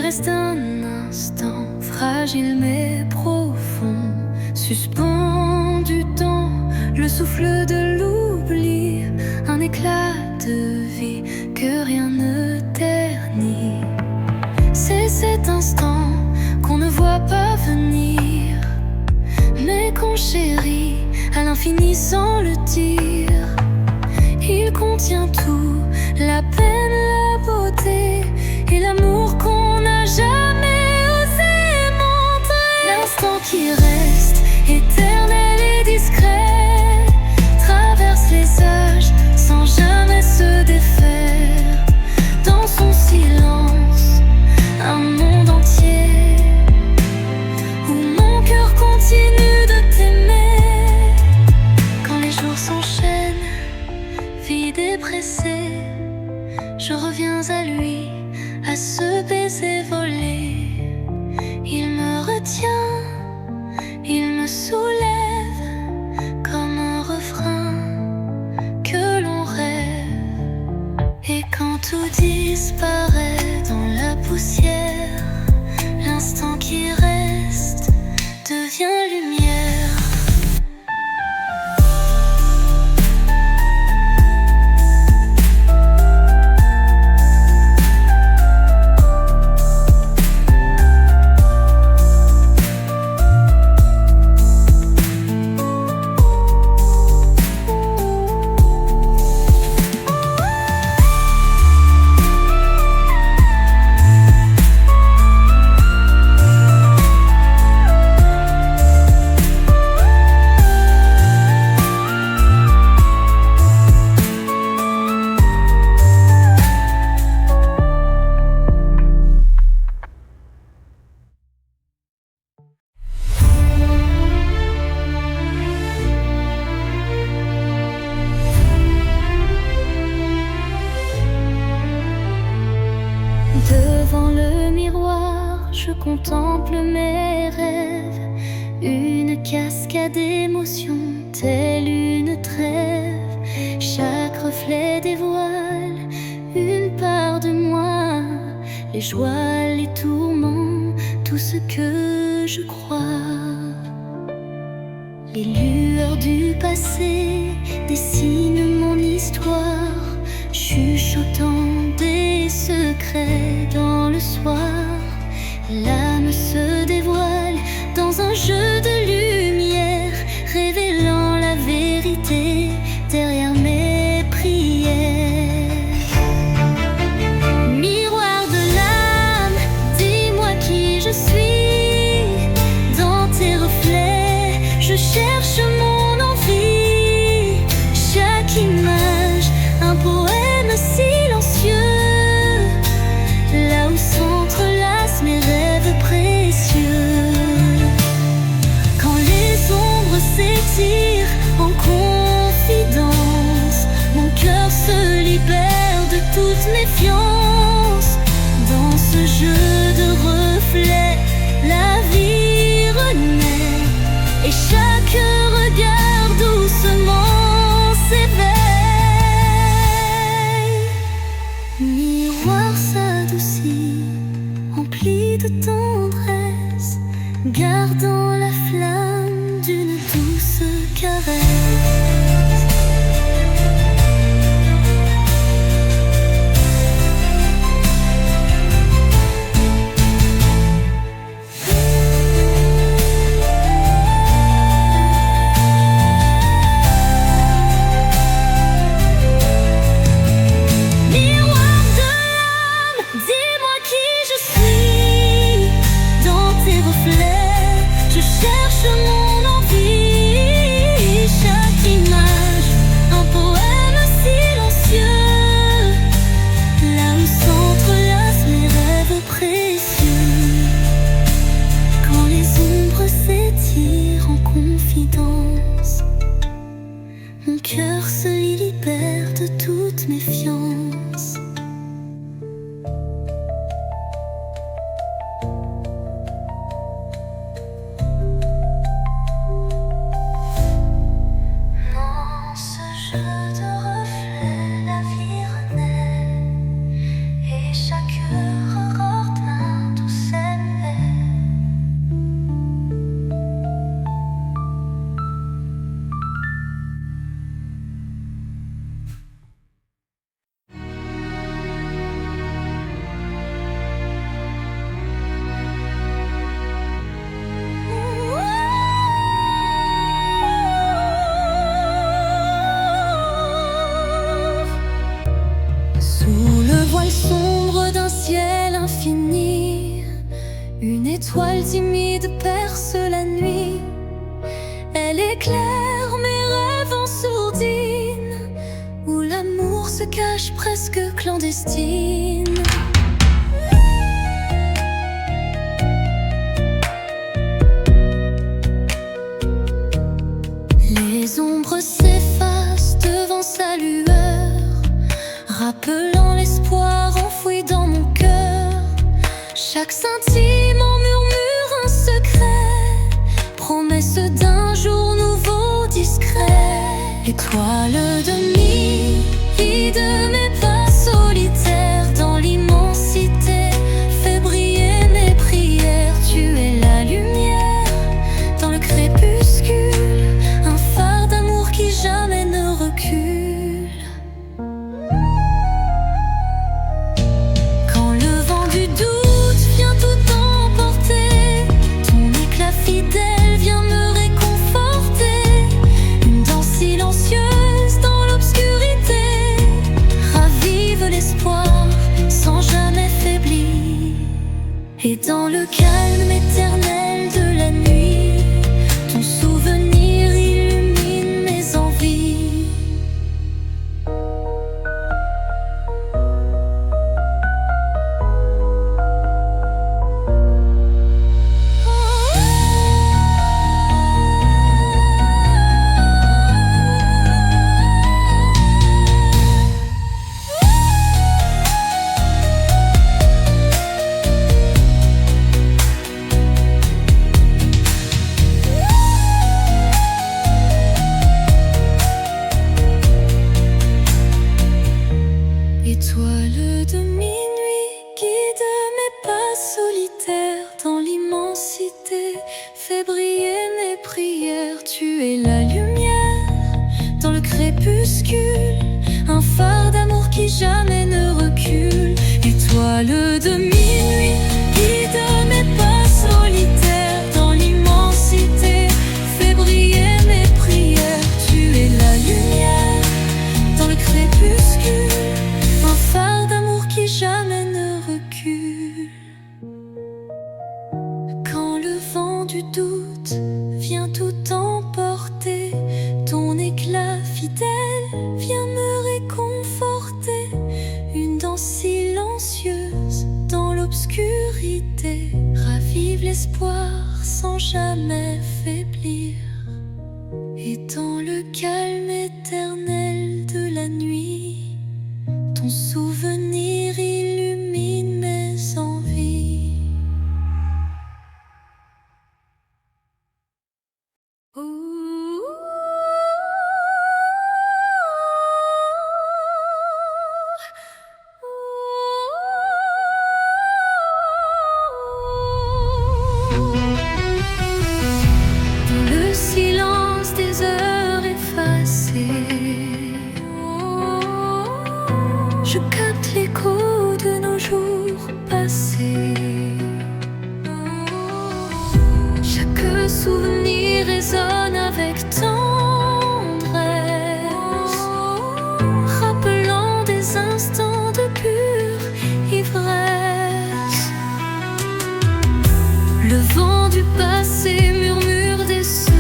reste un instant, fragile mais profond, suspendu dans le souffle de l'oubli, un éclat de vie que rien ne ternit. C'est cet instant qu'on ne voit pas venir, mais qu'on chérit à l'infini sans le dire. Il contient tout, la peine, la beauté et l'amour qu'on n'a jamais osé montrer. L'instant qui reste éternel et discret traverse les âges sans jamais se défaire. Dans son silence, un monde entier où mon cœur continue de t'aimer. Quand les jours s'enchaînent, vide et pressé, je reviens à lui, à ce baiser volé. Il me retient, il me soulève comme un refrain que l'on rêve. Et quand tout disparaît dans la poussière, l'instant qui reste devient lumière. Devant le miroir, je contemple mes rêves, une cascade d'émotions, telle une trêve. Chaque reflet dévoile une part de moi, les joies, les tourments, tout ce que je crois. Les lueurs du passé dessinent mon histoire, chuchotant des secrets dans le soir. L'âme se dévoile dans un jeu de lumière, révélant la vérité derrière mes prières. Miroir de l'âme, dis-moi qui je suis. Dans tes reflets, je cherche mon envie. Chaque image, un poème silencieux, là où s'entrelacent mes rêves précieux. Quand les ombres s'étirent en confidence, mon cœur se libère de toute méfiance. Dans ce jeu de reflets, la vie renaît, et chaque regard doucement s'éveille. Miroir s'adoucit, empli de tendresse, gardant la flamme d'une douce caresse. Mon cœur se libère de toute méfiance. l'infini. Une étoile timide perce la nuit. Elle éclaire mes rêves en sourdine, où l'amour se cache presque clandestine. Les ombres s'effacent devant sa lueur, rappelant l'espoir enfoui dans mon cœur. Chaque scintillement murmure un secret, promesse d'un jour nouveau discret. Étoile de nuit, guide mes pas solitaires dans l'immensité, fais briller mes prières. Tu es la lumière dans le crépuscule, un phare d'amour qui jamais ne recule. Quand le vent du doute vient tout emporter, ton éclat fidèle vient me réconforter. Une danse silencieuse dans l'obscurité ravive l'espoir sans jamais faiblir. Et dans le calme éternel de la nuit, ton souvenir illumine mes envies. Étoile de minuit, guide mes pas solitaires dans l'immensité, fais briller mes prières. Tu es la lumière dans le crépuscule, un phare d'amour qui jamais ne recule. Étoile de minuit, guide mes pas solitaires dans l'immensité, fais briller mes prières. Tu es la lumière dans le crépuscule, un phare d'amour qui jamais ne recule. Quand le vent du doute vient tout emporter, ton éclat fidèle vient me réconforter. Une danse silencieuse dans l'obscurité ravive l'espoir sans jamais faiblir. Et dans le calme éternel de la nuit, ton souvenir illumine mes envies. Dans le silence des heures effacées, je capte l'écho de nos jours passés. Chaque souvenir résonne avec tendresse, rappelant des instants de pure ivresse. Le vent du passé murmure des secrets,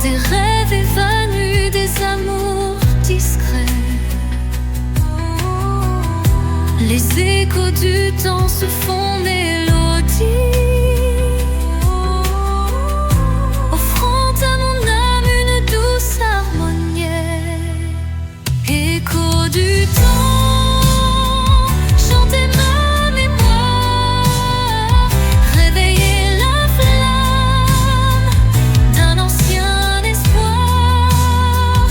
des rêves évanouis, des amours discrets. Les échos du temps se font mélodie, offrant à mon âme une douce harmonie. Écho du temps, chantez ma mémoire, réveillez la flamme d'un ancien espoir.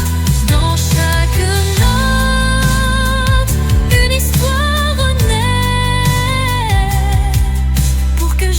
Dans chaque note, une histoire renaît, pour que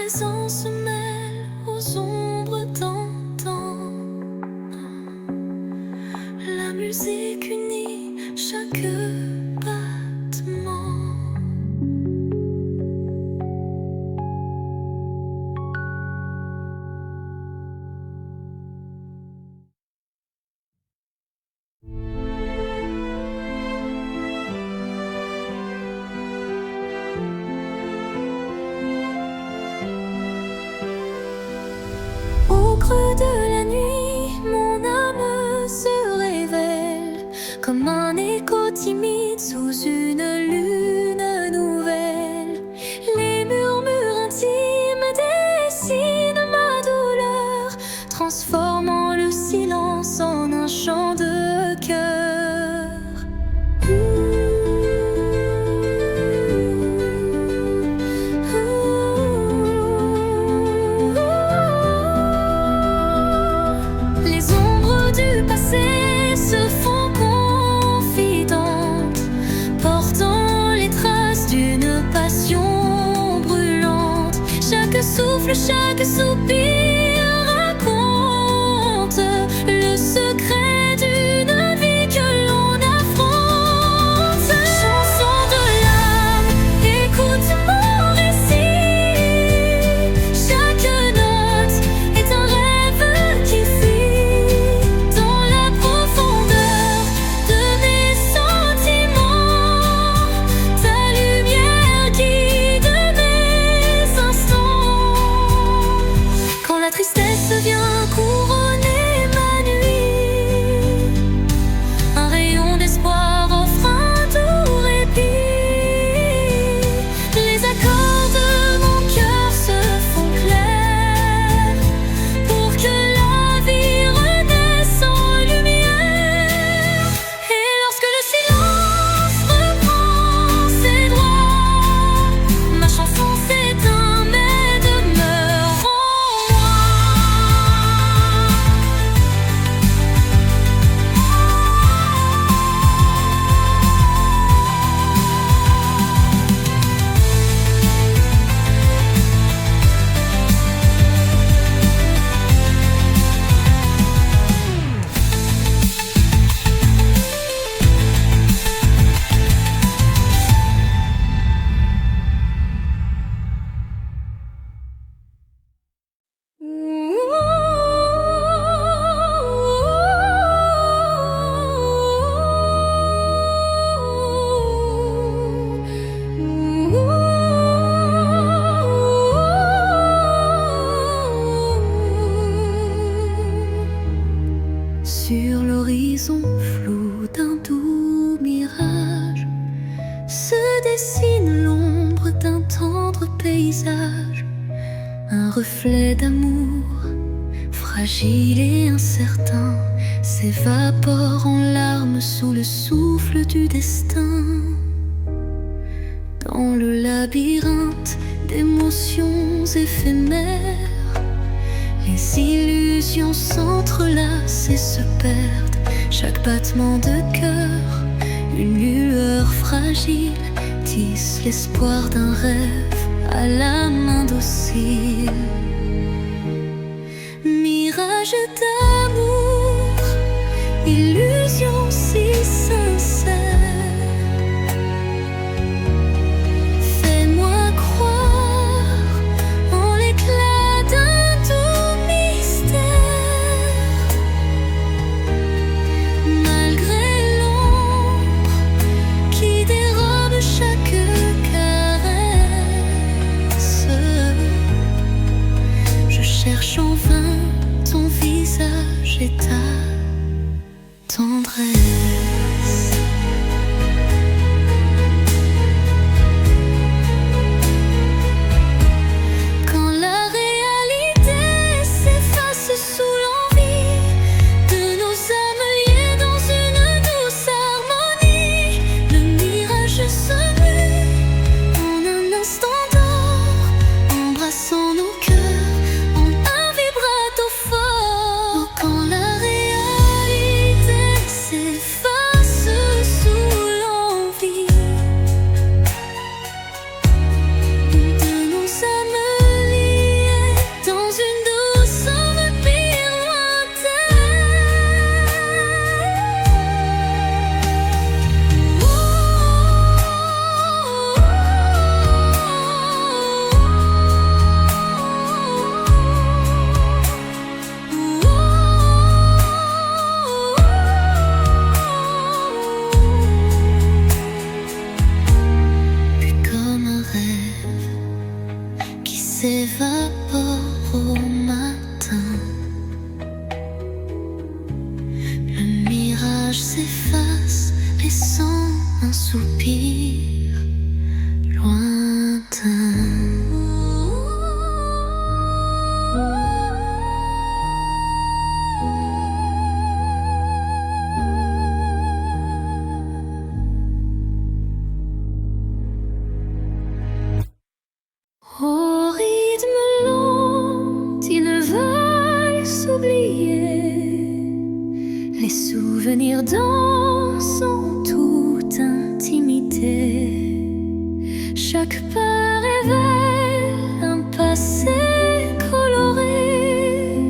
présent se mêle aux ombres d'antan. La musique unit chaque battement. Au creux de la nuit, mon âme se révèle comme un écho timide sous une lune nouvelle. Les murmures intimes dessinent ma douleur, transformant le silence en un chant de cœur. Les ombres du passé se font confidentes, portant les traces d'une passion brûlante. Chaque souffle, chaque soupir raconte le secret d'une vie que l'on affronte. Chanson de l'âme, écoute mon récit. Chaque note est un rêve qui fuit dans la profondeur de mes sentiments. Ta lumière guide mes instants. Quand la tristesse vient couronner ma nuit, un rayon d'espoir offre un doux répit. Les accords de mon cœur se font clairs pour que la vie renaisse en lumière. Et lorsque le silence reprend ses droits, ma chanson s'éteint mais demeure en moi. Sur l'horizon flou d'un doux mirage se dessine l'ombre d'un tendre paysage, un reflet d'amour fragile et incertain s'évapore en larmes sous le souffle du destin. Dans le labyrinthe d'émotions éphémères, les illusions s'entrelacent et se perdent. Chaque battement de cœur, une lueur fragile, tisse l'espoir d'un rêve à la main docile. Mirage d'amour, illusion si sincère, fais-moi croire en l'éclat d'un doux mystère. Malgré l'ombre qui dérobe chaque caresse, je cherche en vain ton visage et ta tendresse. s'évapore au matin. Le mirage s'efface, laissant un soupir lointain. Au rythme lent, ils veulent s'oublier. Les souvenirs dansent en toute intimité. Chaque pas révèle un passé coloré,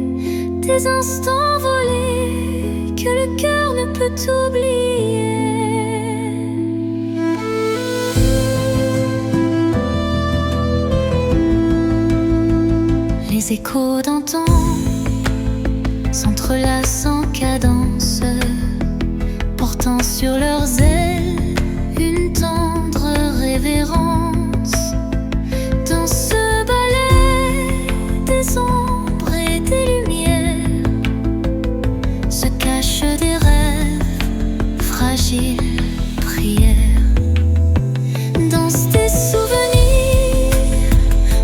des instants volés que le cœur ne peut oublier. Les échos d'antan s'entrelacent en cadence, portant sur leurs ailes une tendre révérence. Dans ce ballet des ombres et des lumières se cachent des rêves, fragiles prières. Dansent des souvenirs,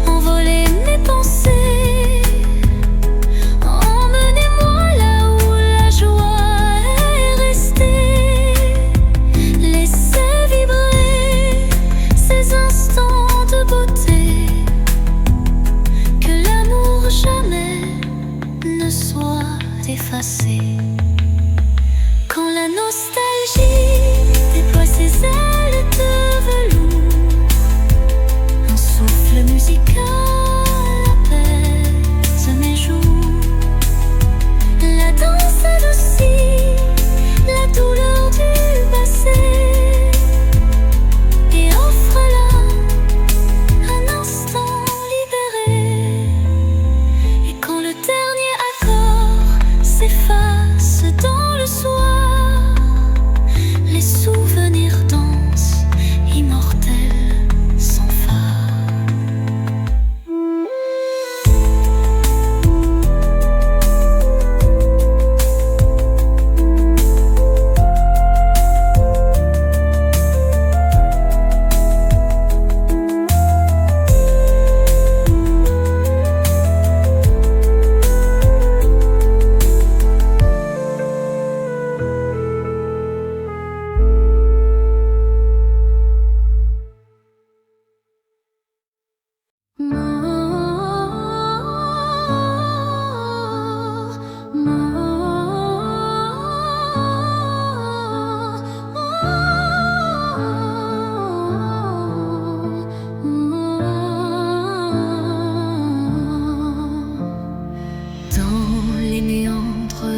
envolez mes pensées. Effacé. Quand la nostalgie déploie ses ailes de velours, un souffle musical apaise mes joues. La danse adoucit la douleur du passé et offre là un instant libéré. Et quand le dernier s'efface dans le soir, les souvenirs dansent, immortels sans phare.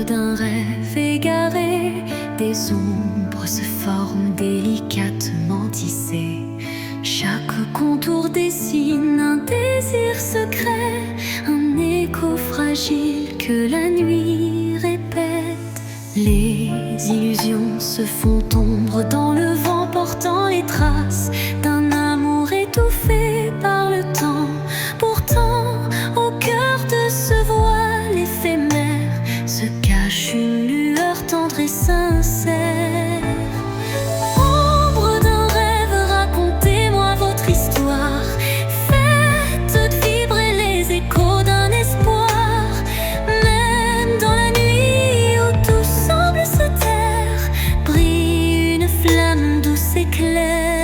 D'un rêve égaré, des ombres se forment délicatement tissées. Chaque contour dessine un désir secret, un écho fragile que la nuit répète. Les illusions se font ombre dans le vent, portant les traces d'un amour étouffé par le temps. Pourtant, au cœur de ce voile éphémère se cache une lueur tendre et sincère. Ombre d'un rêve, racontez-moi votre histoire. Faites vibrer les échos d'un espoir. Même dans la nuit où tout semble se taire, brille une flamme douce et claire.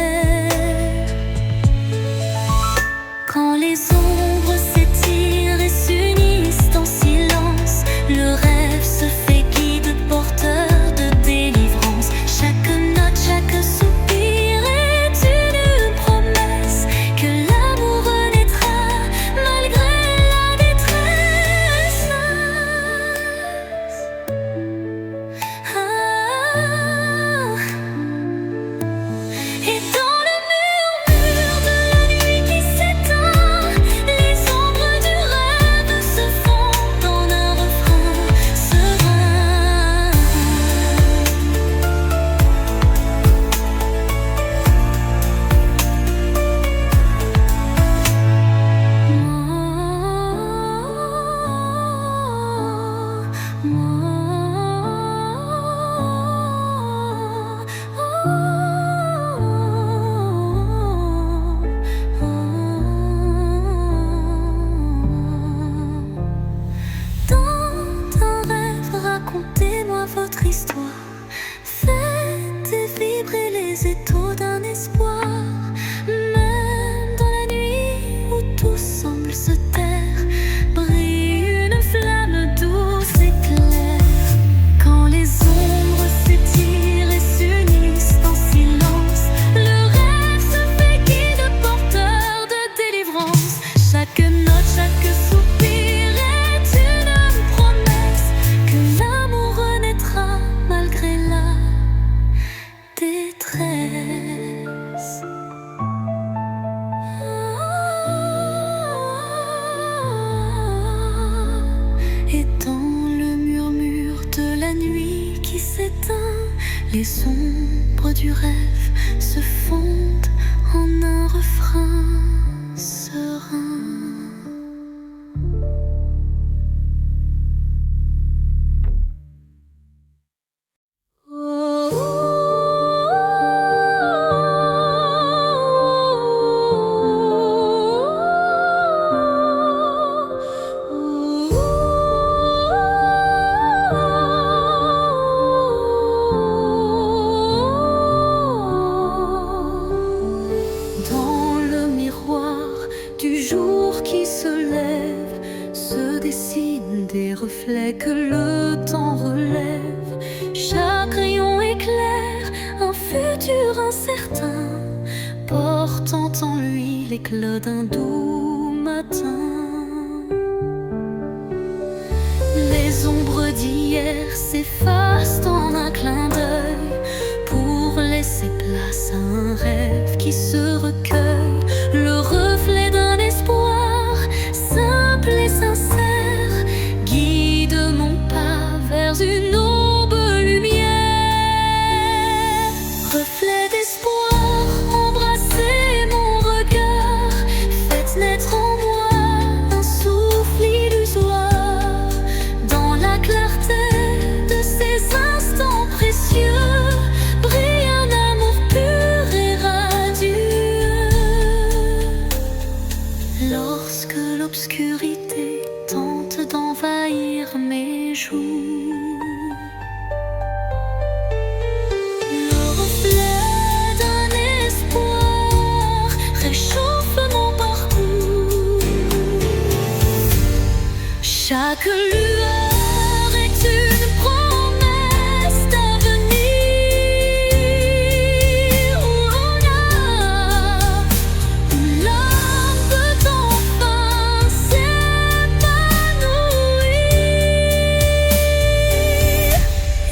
Quand les ombres s'étirent et s'unissent en silence, le rêve se fait guide porteur de délivrance. Chaque note, chaque soupir est une promesse que l'amour renaîtra malgré la détresse. Et dans le murmure de la nuit qui s'éteint, Les ombres du rêve se fondent en un refrain serein. Des reflets que le temps relève. Chaque rayon éclaire un futur incertain, portant en lui l'éclat d'un doux matin. Les ombres d'hier s'effacent en un clin d'œil pour laisser place à un rêve qui se recueille. Le reflet d'un espoir simple et sincère une aube lumière. Reflet d'espoir, embrassez mon regard, faites naître en moi un souffle illusoire. Dans la clarté de ces instants précieux brille un amour pur et radieux. Lorsque l'obscurité tente d'envahir mes jours, chaque lueur est une promesse d'avenir. Où l'âme peut enfin s'épanouir.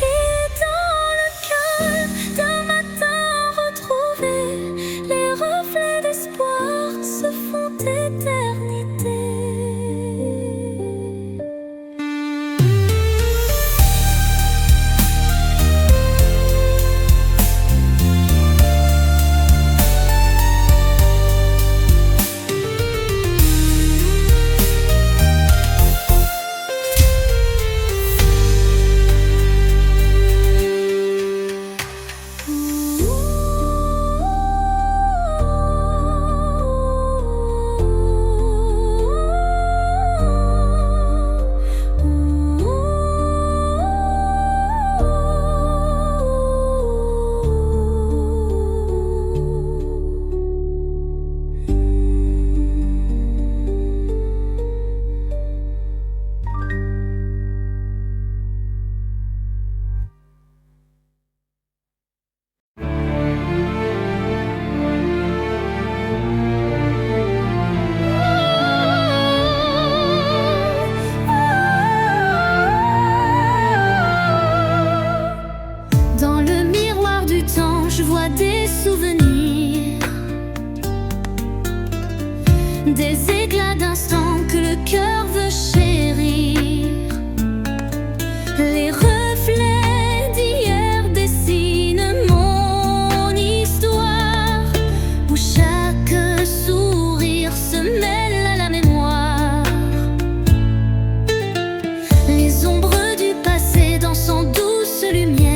Et dans le calme d'un matin retrouvé, les reflets d'espoir se font éternité. Des souvenirs, des éclats d'instants que le cœur veut chérir. Les reflets d'hier dessinent mon histoire, où chaque sourire se mêle à la mémoire. Les ombres du passé dansent en douce lumière,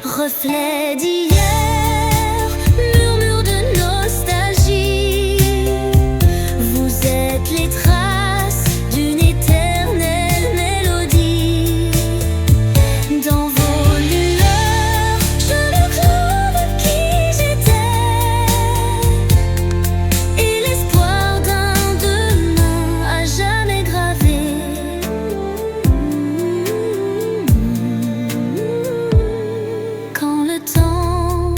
reflet d'hier, murmure de nostalgie. Vous êtes les traces d'une éternelle mélodie. Dans vos lueurs, je retrouve qui j'étais et l'espoir d'un demain à jamais gravé. Quand le temps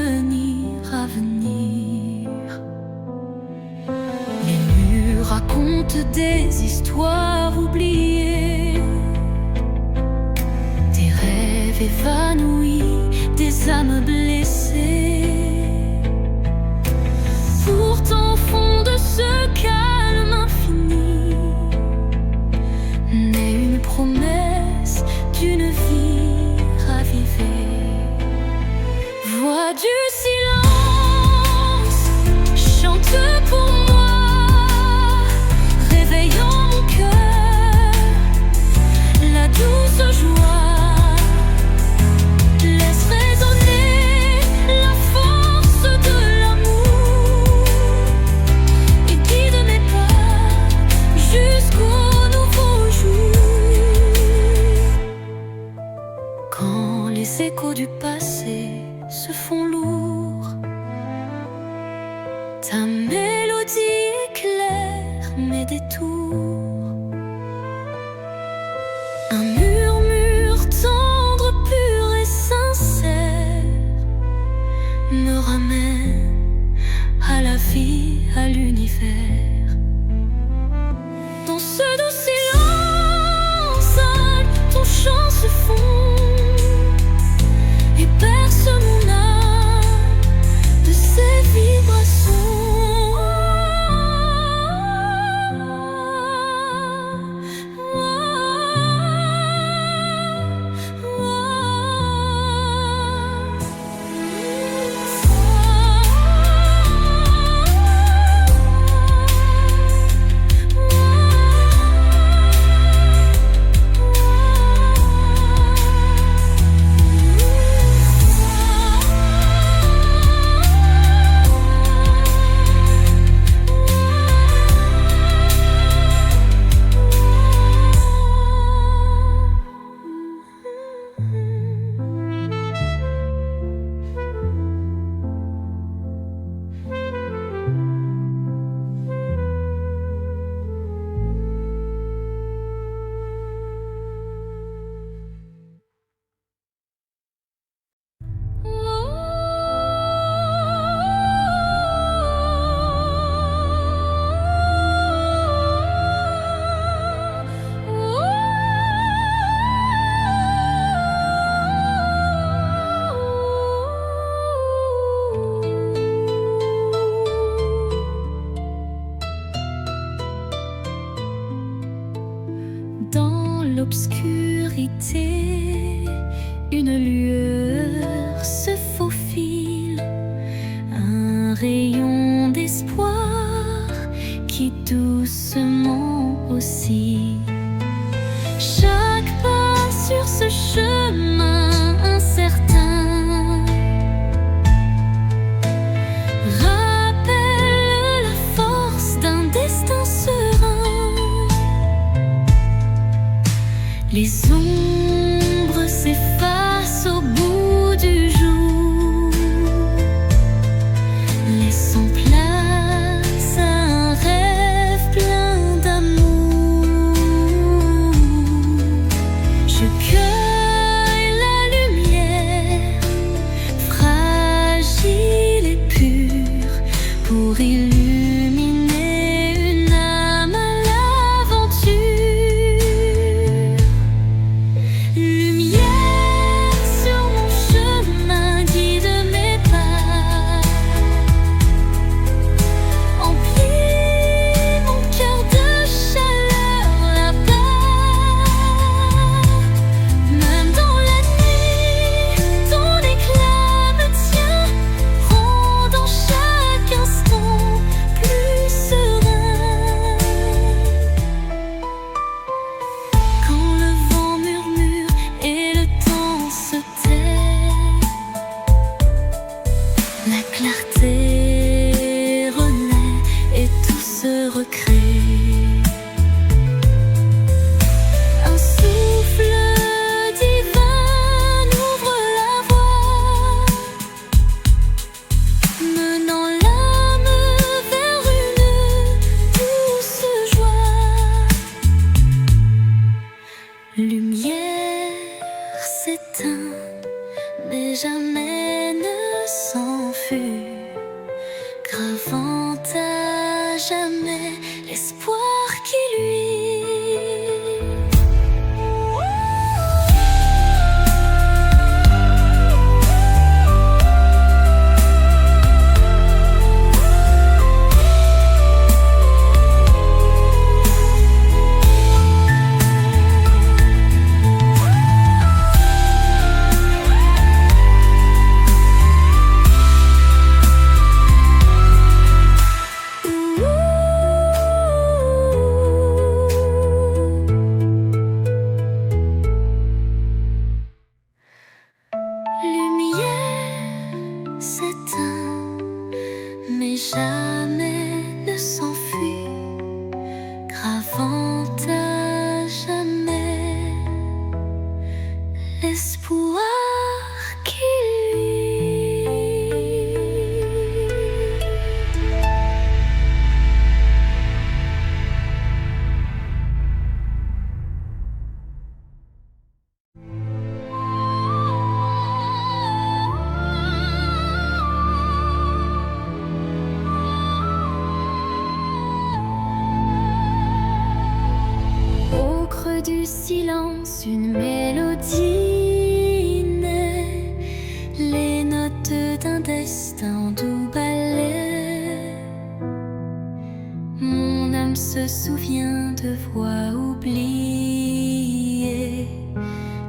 souvenirs à venir. Les murs racontent des histoires oubliées, des rêves évanouis, des âmes blessées. Pourtant au fond de ce calme infini naît une promesse d'une vie ravivée. Voix du silence, chante pour moi, réveillant mon cœur, la douce joie. Laisse résonner la force de l'amour et guide mes pas jusqu'au nouveau jour. Quand les échos du passé se font lourds, ta mélodie éclaire mes détours. Un murmure tendre, pur et sincère me ramène à la vie, à l'univers. Dans ce doux silence, ton chant se fond et berce mon âme de ses vibrations. Dans l'obscurité, une lueur se faufile, un rayon d'espoir qui doucement oscille. Chaque pas sur ce chemin incertain rappelle la force d'un destin serein. Les ombres s'effacent au bout du jour, laissant place à un rêve plein d'amour. Je cueille la lumière, fragile et pure, pour illuminer une âme à l'aventure. Lumière sur mon chemin, guide mes pas, emplis mon cœur de chaleur là-bas. Même dans la nuit, ton éclat me tient, rendant chaque instant plus serein. Quand le vent murmure et le temps se tait, la clarté renaît et tout se recrée. Un souffle divin ouvre la voie, menant l'âme vers une douce joie. Lumière s'éteint, mais jamais ne s'en cru, gravant à jamais l'espoir qui lui. Mais jamais ne s'enfuit, gravant à jamais l'espoir qui luit. Du silence, une mélodie naît, les notes d'un destin en doux ballet. Mon âme se souvient de voix oubliées,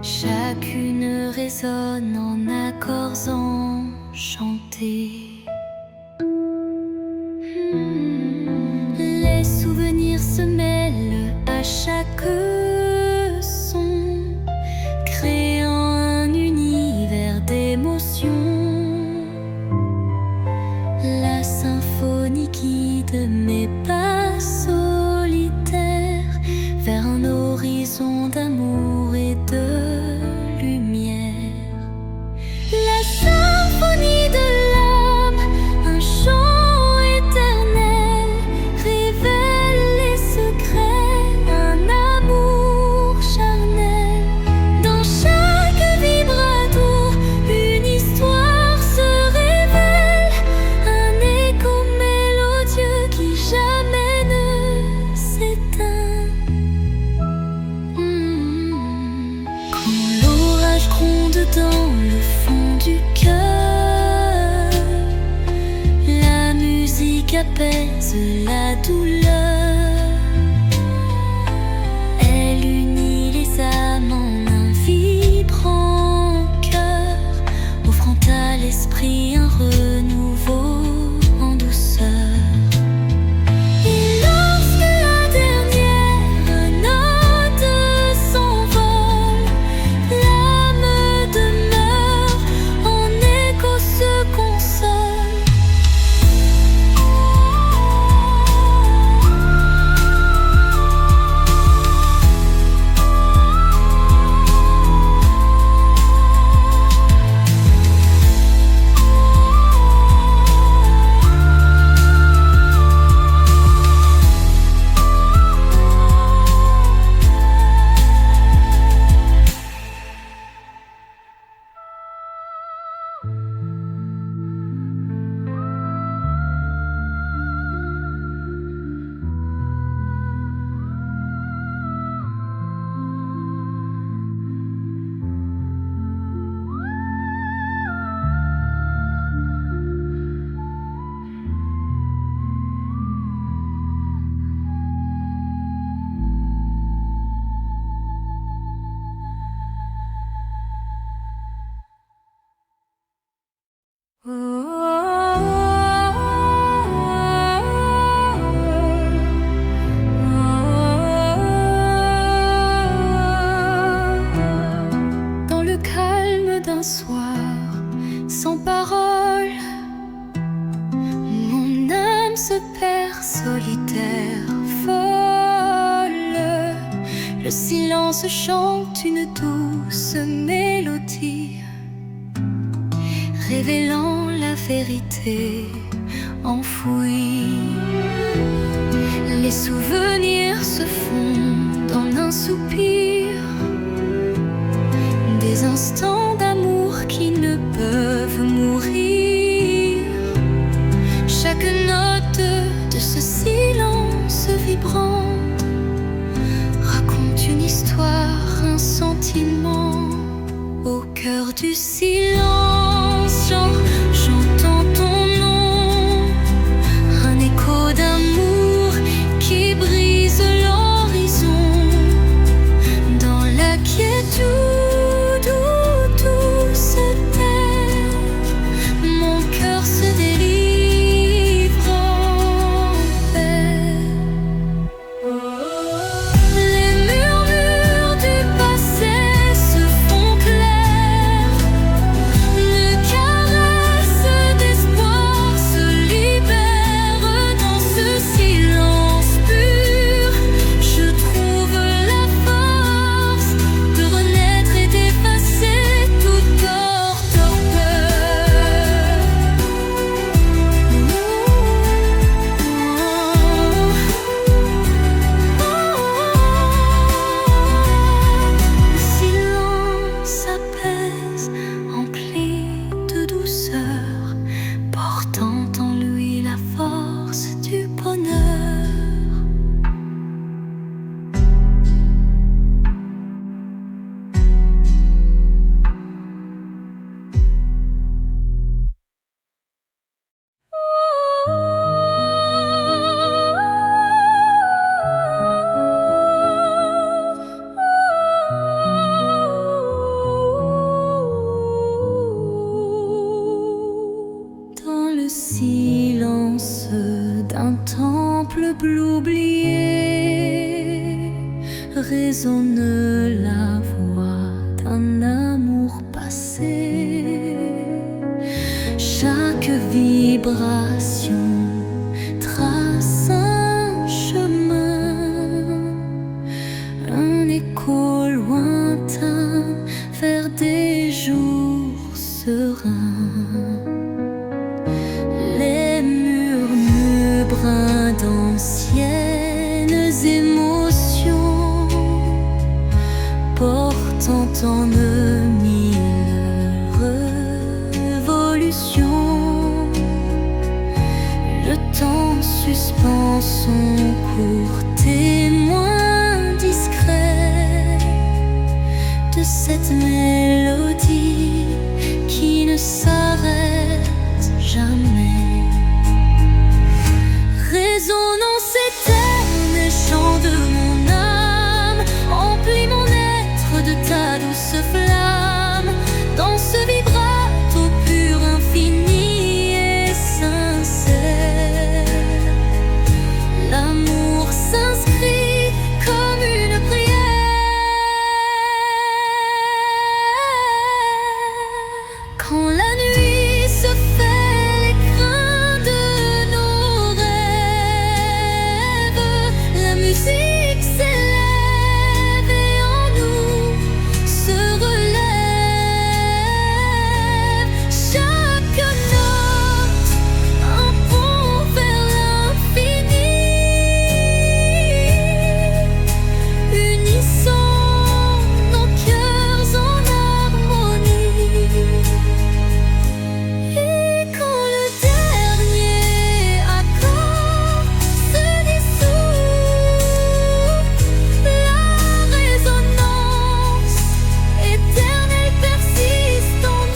chacune résonne en accords enchantés. Les souvenirs se mêlent à chaque la symphonie guide mes pas solitaires vers un horizon d'amour et de lumière. La symphonie de l'âme, un chant éternel, révèle les secrets, un amour charnel. Dans chaque vibrato, une histoire se révèle, un écho mélodieux qui jamais ne s'éteint. Quand l'orage gronde dans le fond du cœur, la musique apaise la douleur. Elle unit les âmes en un vibrant cœur, offrant à l'esprit un renouveau en douceur. Et lorsque la dernière note s'envole, l'âme demeure, en écho se console. Dans le calme d'un soir, sans parole, mon âme se perd solitaire, folle. Le silence chante une douce mélodie, révélant la vérité enfouie. Les souvenirs se fondent en un soupir, des instants d'amour qui ne peuvent mourir. du silence, j'entends ton nom, un écho d'amour qui brise l'horizon. Dans la quiétude où tout se tait, mon cœur se délivre en paix. Les murmures du passé se font clairs, une caresse d'espoir se libère dans ce silence pur. Je trouve la force de renaître et d'effacer tout torpeur. Le silence apaise, empli de douceur, portant en lui la force du bonheur. Dans le silence d'un temple bleu oublié, résonne la voix d'un amour passé. Chaque vibration trace un chemin, un écho lointain vers des jours sereins. Les murmures brins d'anciennes émotions, portant en eux mille révolutions. Le temps suspend son court, témoin discret de cette mélodie qui ne s'arrête jamais. Résonance éternelle, chant de mon âme, emplis mon être de ta douce flamme. Dans ce vibrato pur, infini et sincère, l'amour s'inscrit comme une prière. Quand la nuit se fait l'écrin de nos rêves, la musique s'élève et en nous se relève. Chaque note un pont vers l'infini, unissant nos cœurs en harmonie. Et quand le dernier accord se dissout, la résonance éternelle persiste en nous.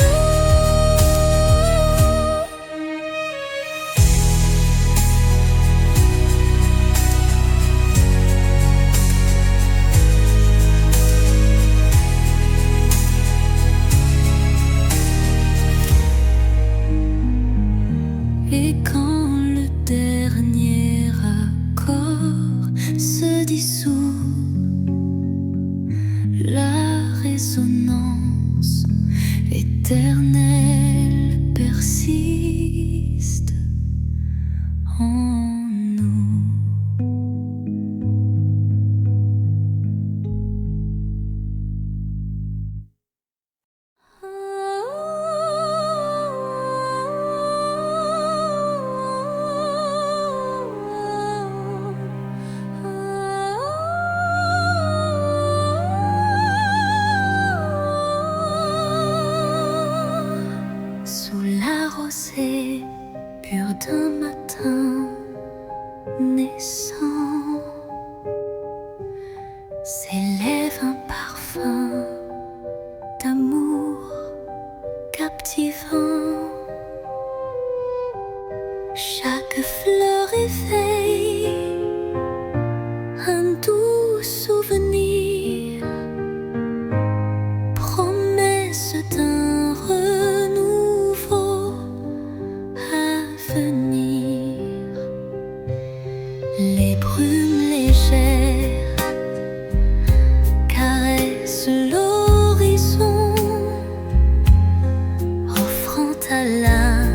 Et quand le dernier accord se dissout, la résonance éternelle persiste en nous. Sous la rosée pure d'un matin naissant, s'élève un parfum d'amour Chaque fleur éveille un doux souvenir, promesse d'un renouveau à venir. Les brumes légères caressent l'horizon, offrant à l'âme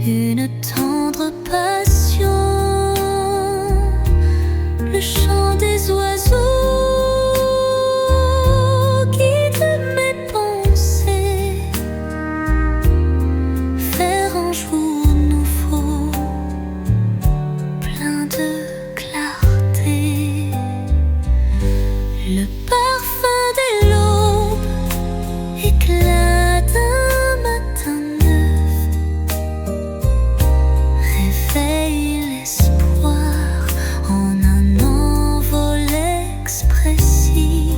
une tendre passion. Le chant des oiseaux guide mes pensées vers un jour nouveau, plein de clarté. Le parfum des l'aube éclat d'un matin neuf, réveille l'espoir en un envol expressif.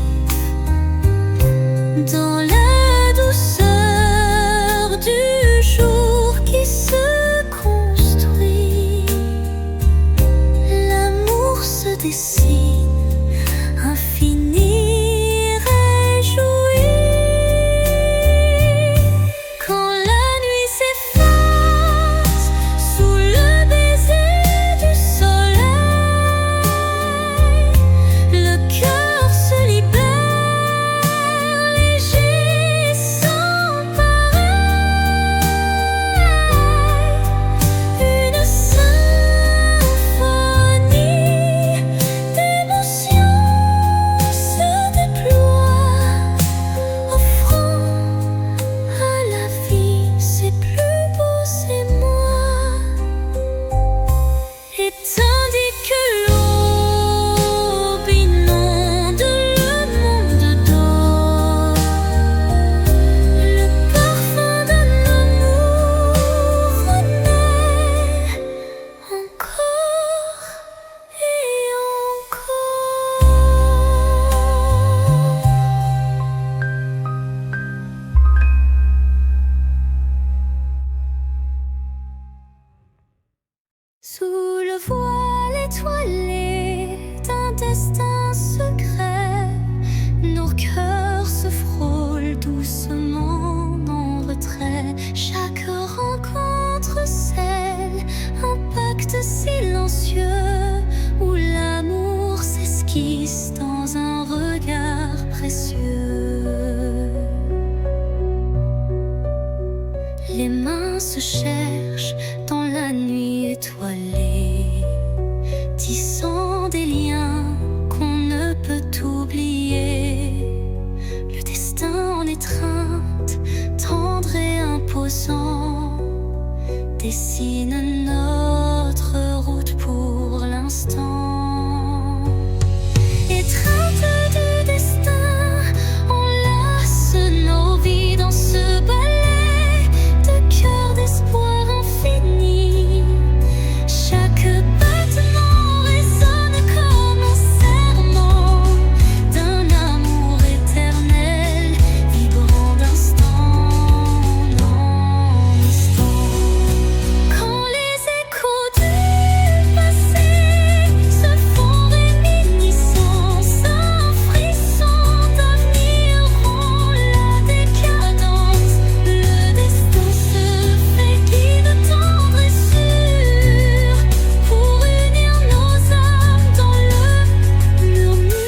Dans la douceur du jour qui se construit, l'amour se dessine, infini, réjoui. Quand la nuit s'efface sous le baiser du soleil, le cœur se libère, léger sans pareil. Une symphonie d'émotions se déploie, offrant à la vie ses plus beaux émois. Et tandis que l'aube inonde le monde d'or, le parfum d'un amour renaît encore et encore. Sous le voile étoilé d'un destin secret, nos cœurs se frôlent doucement en retrait. Chaque rencontre scelle un pacte silencieux où l'amour s'esquisse dans un regard précieux. Les mains se cherchent dans la nuit étoilée, tissant des liens qu'on ne peut oublier. Le destin en étreinte, tendre et imposant, dessine notre route pour l'instant. Étreinte du destin, enlace nos vies dans ce ballet de cœur d'espoir infini. Chaque battement résonne comme un serment d'un amour éternel, vibrant d'instant en instant. Quand les échos du passé se font réminiscence, un frisson d'avenir rend la décadence. Le destin se fait guide tendre et sûr pour unir nos âmes dans le murmure.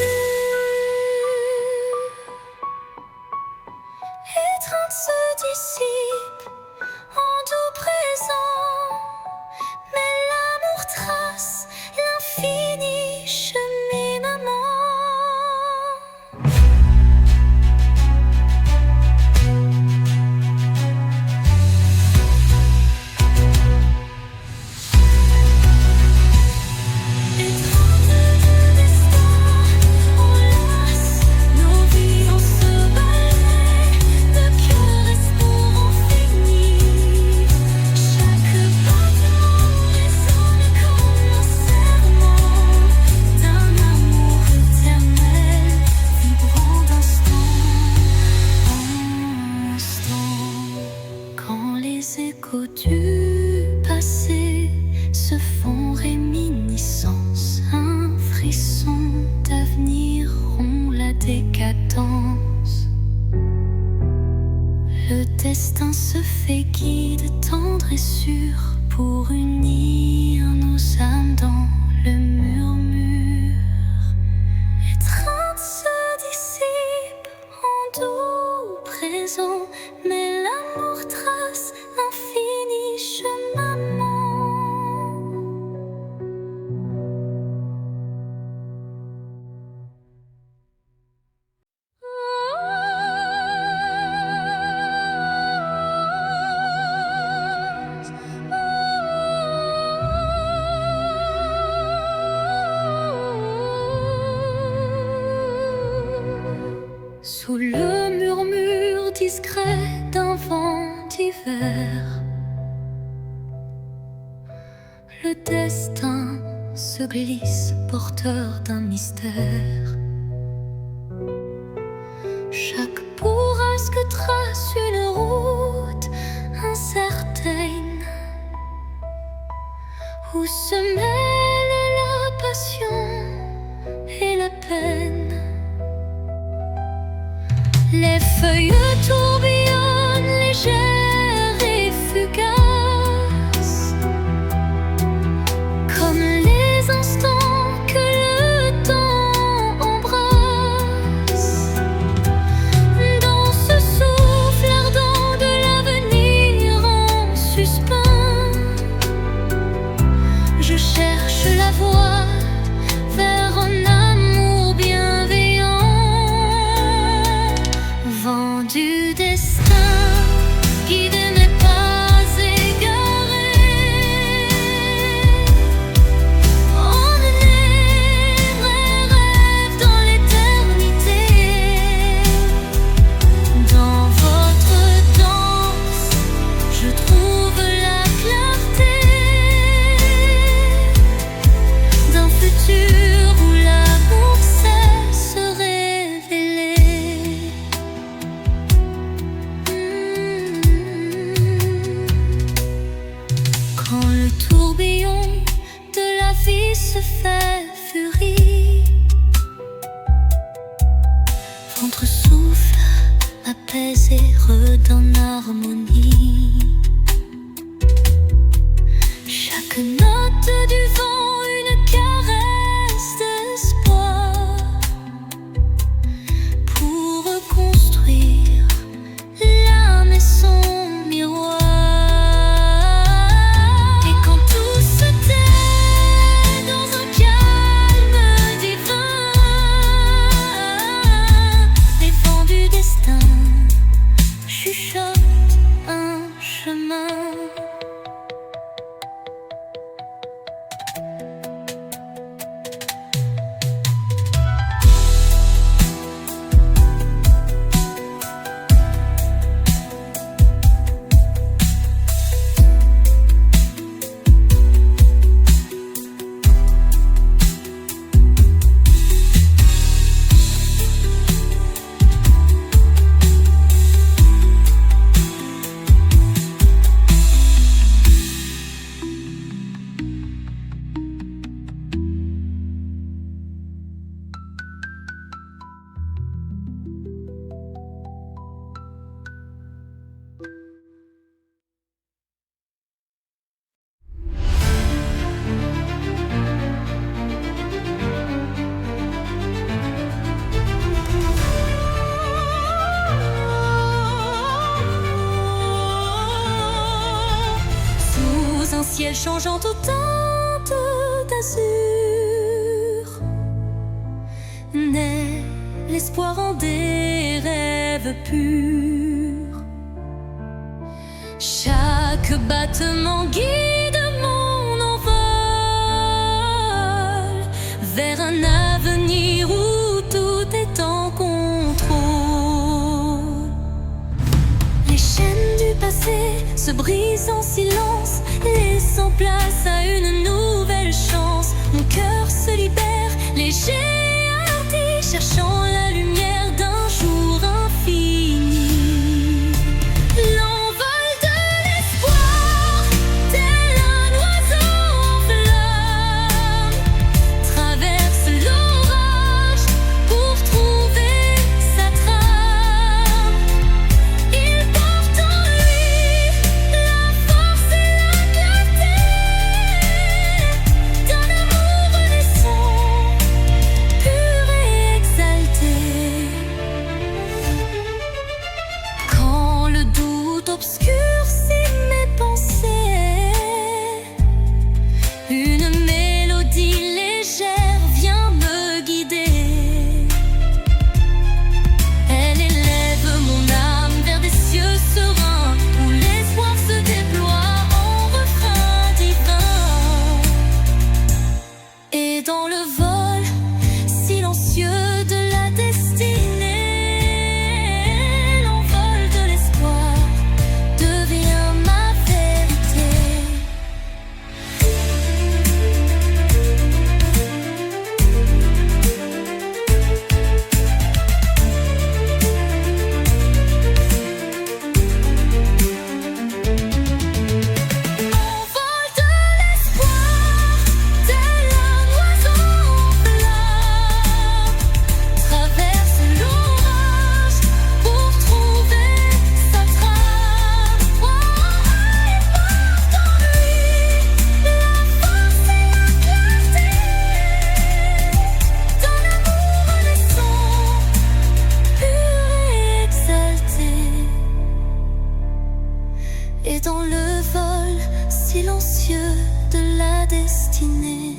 Étreinte se dissipe en doux présent, mais l'amour trace l'infini cheminement. Étreinte du destin, enlace nos vies dans ce ballet de cœur espoir infini. Chaque battement résonne comme un serment d'un amour éternel, vibrant d'instant en instant. Quand les échos du passé se font réminiscence. Un frisson d'avenir rompt la décadence. Le destin se fait guide tendre et sûr pour unir nos âmes dans le murmure. L'étreinte se dissipe en doux présent, mais l'amour trace l'infini cheminement. Sous le murmure discret d'un vent d'hiver, le destin se glisse porteur d'un mystère. Chaque bourrasque trace une route incertaine où se mêlent la passion et la peine. Les feuilles tourbillonnent légères et fugaces, comme les instants que le temps embrasse. Dans ce souffle ardent de l'avenir en suspens, je cherche la voie vers un amour bienveillant. Vent du destin, guide mes pas égarés. Emmenez mes rêves dans l'éternité. Dans votre danse, je trouve la clarté d'un futur où l'amour sait se révéler. Quand le tourbillon de la vie se fait furie, ventre souffle apaisé redonne harmonie. Chaque note du vent une caresse d'espoir pour reconstruire l'âme et son miroir. Et quand tout se tait dans un calme divin, les vents du destin chuchotent un chemin. Sous un ciel changeant aux teintes d'azur, naît l'espoir en des rêves purs. Chaque battement guide mon envol vers un avenir où tout est en contrôle. Les chaînes du passé se brisent en silence, laissant place à une nouvelle chance. Mon cœur se libère, léger et hardi, cherchant la lumière d'un jour infini. L'envol de l'espoir, tel un destinée.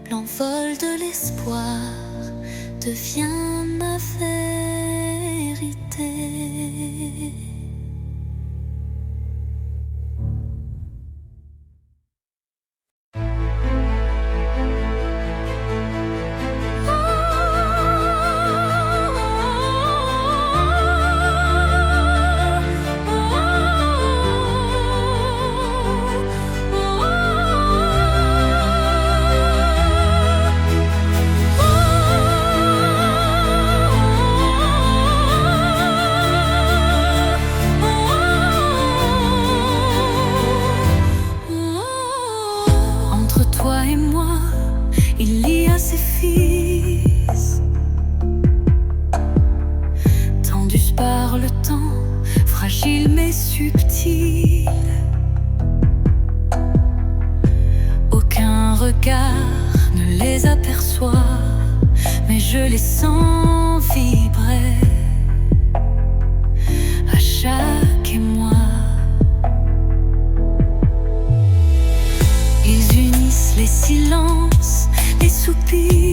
L'envol de l'espoir devient ma vérité. Entre toi et moi, il y a ces fils, tendus par le temps, fragiles mais subtils. Aucun regard ne les aperçoit, mais je les sens vibrer à chaque émoi. Ils unissent les silences, les soupirs,